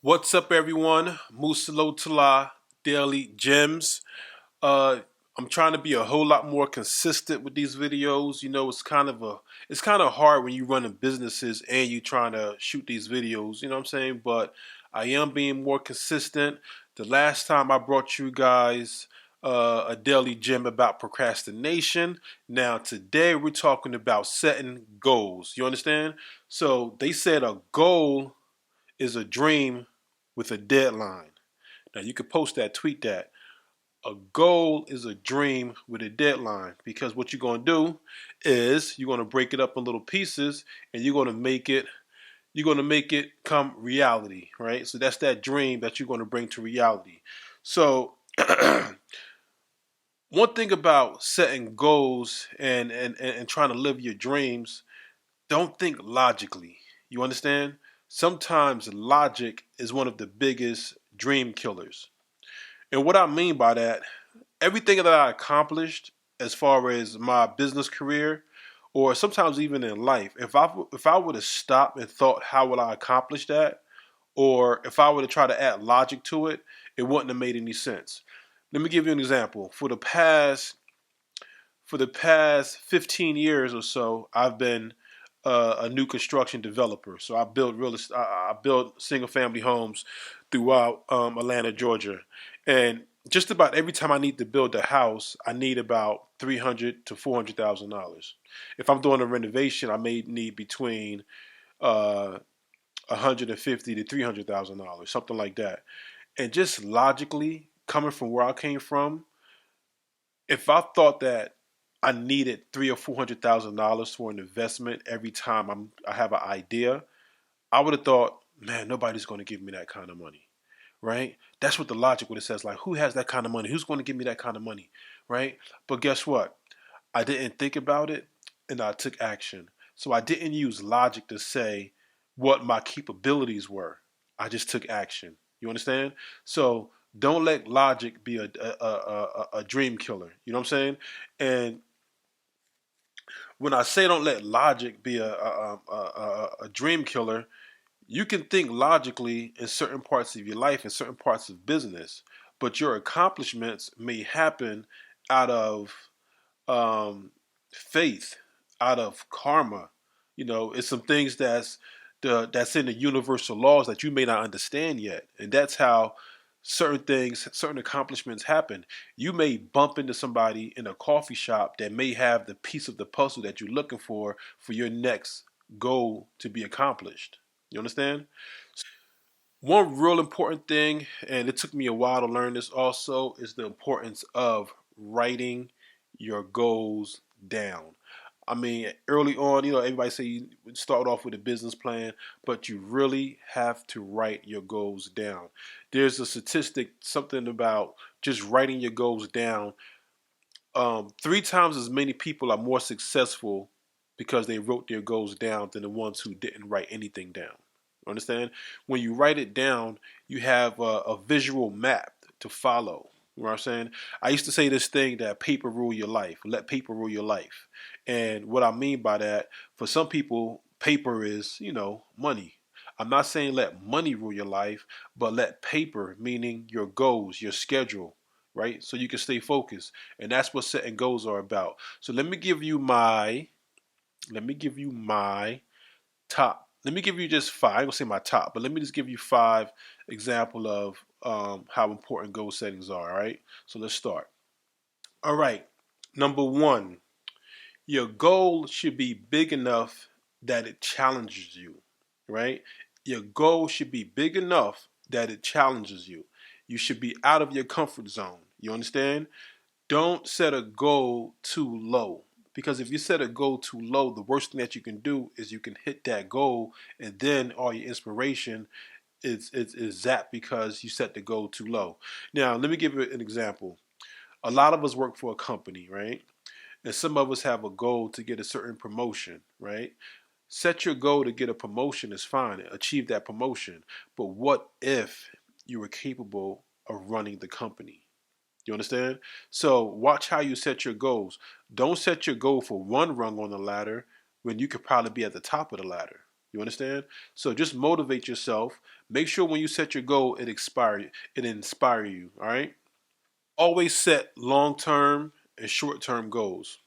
What's up, everyone? Musalo Tala Daily Gems. Uh, I'm trying to be a whole lot more consistent with these videos. You know, it's kind of hard when you running businesses and you trying to shoot these videos. You know what I'm saying? But I am being more consistent. The last time I brought you guys a daily gem about procrastination. Now today we're talking about setting goals. You understand? So they said a goal is a dream with a deadline. Now you could post that, tweet that. A goal is a dream with a deadline because what you're going to do is you're going to break it up in little pieces and you're going to make it come reality, right? So that's that dream that you're going to bring to reality. So one thing about setting goals and trying to live your dreams, don't think logically. You understand? Sometimes logic is one of the biggest dream killers. And what I mean by that, everything that I accomplished as far as my business career, or sometimes even in life, if I would have stopped and thought how would I accomplish that, or if I were to try to add logic to it, it wouldn't have made any sense. Let me give you an example. For the past 15 years or so, I've been a new construction developer. So I build single family homes throughout Atlanta, Georgia, and just about every time I need to build a house, I need about $300,000 to $400,000. If I'm doing a renovation, I may need between uh, $150,000 to $300,000, something like that. And just logically, coming from where I came from, if I thought that I needed $300,000 or $400,000 for an investment every time I have an idea, I would have thought, man, nobody's going to give me that kind of money, right? That's what the logic would have says. Like, who has that kind of money? Who's going to give me that kind of money, right? But guess what? I didn't think about it, and I took action. So I didn't use logic to say what my capabilities were. I just took action. You understand? So don't let logic be a dream killer. You know what I'm saying? And when I say don't let logic be a dream killer, you can think logically in certain parts of your life, in certain parts of business, but your accomplishments may happen out of faith, out of karma. You know, it's some things that's in the universal laws that you may not understand yet, and that's how certain things, certain accomplishments happen. You may bump into somebody in a coffee shop that may have the piece of the puzzle that you're looking for your next goal to be accomplished. You understand? One real important thing, and it took me a while to learn this also, is the importance of writing your goals down. I mean, early on, you know, everybody say you start off with a business plan, but you really have to write your goals down. There's a statistic, something about just writing your goals down. 3 times as many people are more successful because they wrote their goals down than the ones who didn't write anything down. Understand? When you write it down, you have a visual map to follow. You know what I'm saying? I used to say this thing that paper rule your life. Let paper rule your life. And what I mean by that, for some people, paper is, you know, money. I'm not saying let money rule your life, but let paper, meaning your goals, your schedule, right? So you can stay focused. And that's what setting goals are about. So let me give you my top. Let me give you just five. I'm gonna say my top, but let me just give you 5 example of how important goal settings are. All right. So let's start. All right. Number one, your goal should be big enough that it challenges you. Right. Your goal should be big enough that it challenges you. You should be out of your comfort zone. You understand? Don't set a goal too low. Because if you set a goal too low, the worst thing that you can do is you can hit that goal and then all your inspiration is zapped because you set the goal too low. Now, let me give you an example. A lot of us work for a company, right? And some of us have a goal to get a certain promotion, right? Set your goal to get a promotion is fine. Achieve that promotion. But what if you were capable of running the company? You understand? So watch how you set your goals. Don't set your goal for one rung on the ladder when you could probably be at the top of the ladder. You understand? So just motivate yourself. Make sure when you set your goal, it inspire you. All right. Always set long term and short term goals.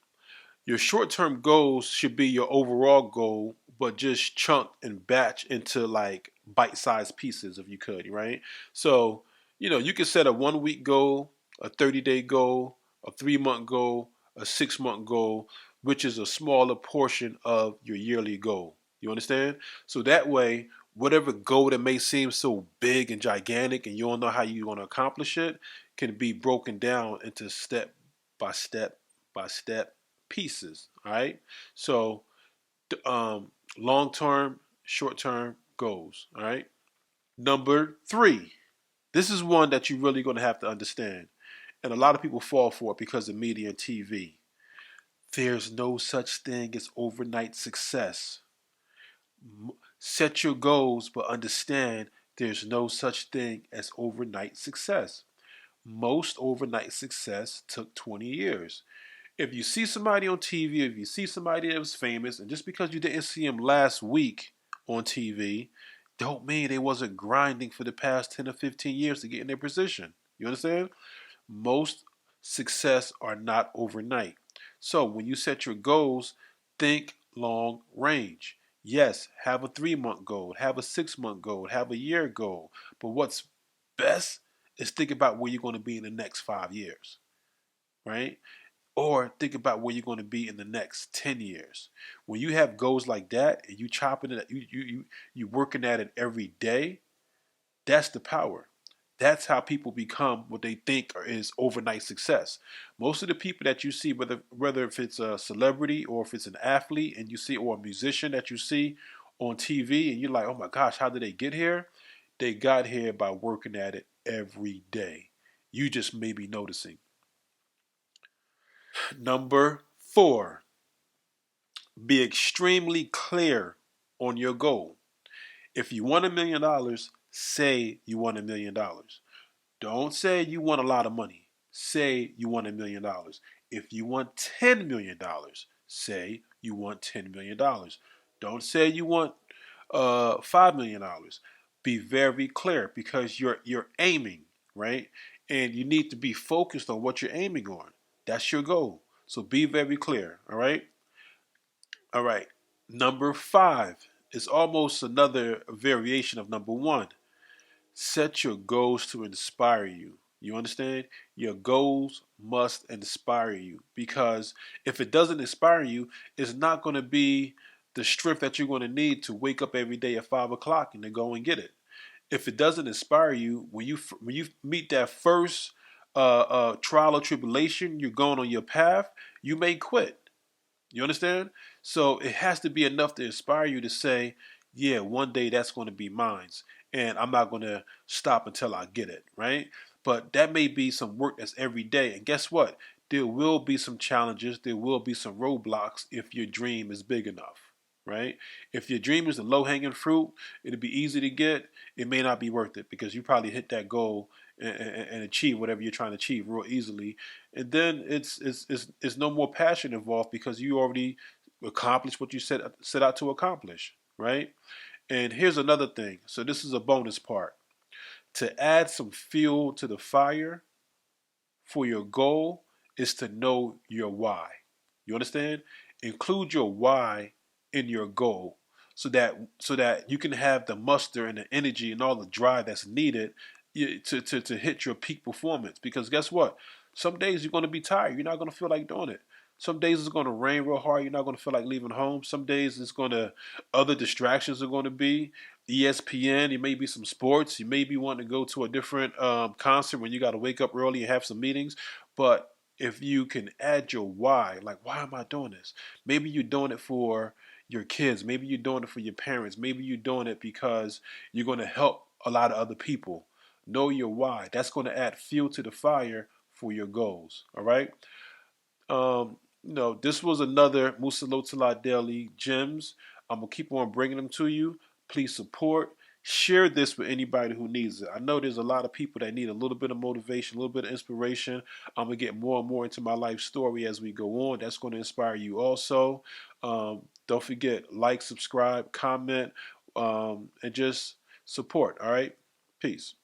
Your short term goals should be your overall goal, but just chunked and batch into like bite sized pieces if you could, right? So, you can set a 1 week goal, a 30-day goal, a 3 month goal, a 6 month goal, which is a smaller portion of your yearly goal. You understand? So that way, whatever goal that may seem so big and gigantic and you don't know how you're going to accomplish it can be broken down into step by step by step pieces. All right. So, long term, short term goals. All right. Number three. This is one that you're really going to have to understand. And a lot of people fall for it because of media and TV. There's no such thing as overnight success. Set your goals, but understand there's no such thing as overnight success. Most overnight success took 20 years. If you see somebody on TV, if you see somebody that was famous, and just because you didn't see him last week on TV, don't mean they wasn't grinding for the past 10 or 15 years to get in their position. You understand? Most success are not overnight. So when you set your goals, think long range. Yes, have a 3 month goal, have a 6 month goal, have a year goal. But what's best is think about where you're going to be in the next 5 years, right? Or think about where you're going to be in the next 10 years. When you have goals like that and you chopping it, you working at it every day, that's the power. That's how people become what they think is overnight success. Most of the people that you see, whether if it's a celebrity or if it's an athlete and you see, or a musician that you see on TV, and you're like, oh my gosh, how did they get here? They got here by working at it every day. You just may be noticing. Number four, be extremely clear on your goal. If you want $1 million, say you want $1 million. Don't say you want a lot of money. Say you want $1 million. If you want $10 million, say you want $10 million. Don't say you want $5 million. Be very clear because you're aiming, right? And you need to be focused on what you're aiming on. That's your goal. So be very clear. All right. All right. Number five is almost another variation of number one. Set your goals to inspire you. You understand? Your goals must inspire you because if it doesn't inspire you, it's not going to be the strength that you're going to need to wake up every day at 5 o'clock and then go and get it. If it doesn't inspire you, when you meet that first trial or tribulation, you're going on your path, you may quit. You understand? So it has to be enough to inspire you to say, yeah, one day that's going to be mine. And I'm not going to stop until I get it, right? But that may be some work that's every day. And guess what? There will be some challenges. There will be some roadblocks if your dream is big enough, right? If your dream is the low hanging fruit, it'll be easy to get. It may not be worth it because you probably hit that goal and achieve whatever you're trying to achieve real easily, and then it's no more passion involved because you already accomplished what you set out to accomplish, right? And here's another thing. So this is a bonus part. To add some fuel to the fire for your goal is to know your why. You understand? Include your why in your goal so that you can have the muster and the energy and all the drive that's needed to hit your peak performance. Because guess what? Some days you're going to be tired. You're not going to feel like doing it. Some days it's going to rain real hard. You're not going to feel like leaving home. Some days other distractions are going to be ESPN. It may be some sports. You may be wanting to go to a different concert when you got to wake up early and have some meetings. But if you can add your why, like, why am I doing this? Maybe you're doing it for your kids. Maybe you're doing it for your parents. Maybe you're doing it because you're going to help a lot of other people. Know your why. That's going to add fuel to the fire for your goals. All right. This was another Musalotala Daily Gems. I'm gonna keep on bringing them to you. Please support. Share this with anybody who needs it. I know there's a lot of people that need a little bit of motivation, a little bit of inspiration. I'm gonna get more and more into my life story as we go on. That's going to inspire you also. Don't forget, like, subscribe, comment, and just support. All right? Peace.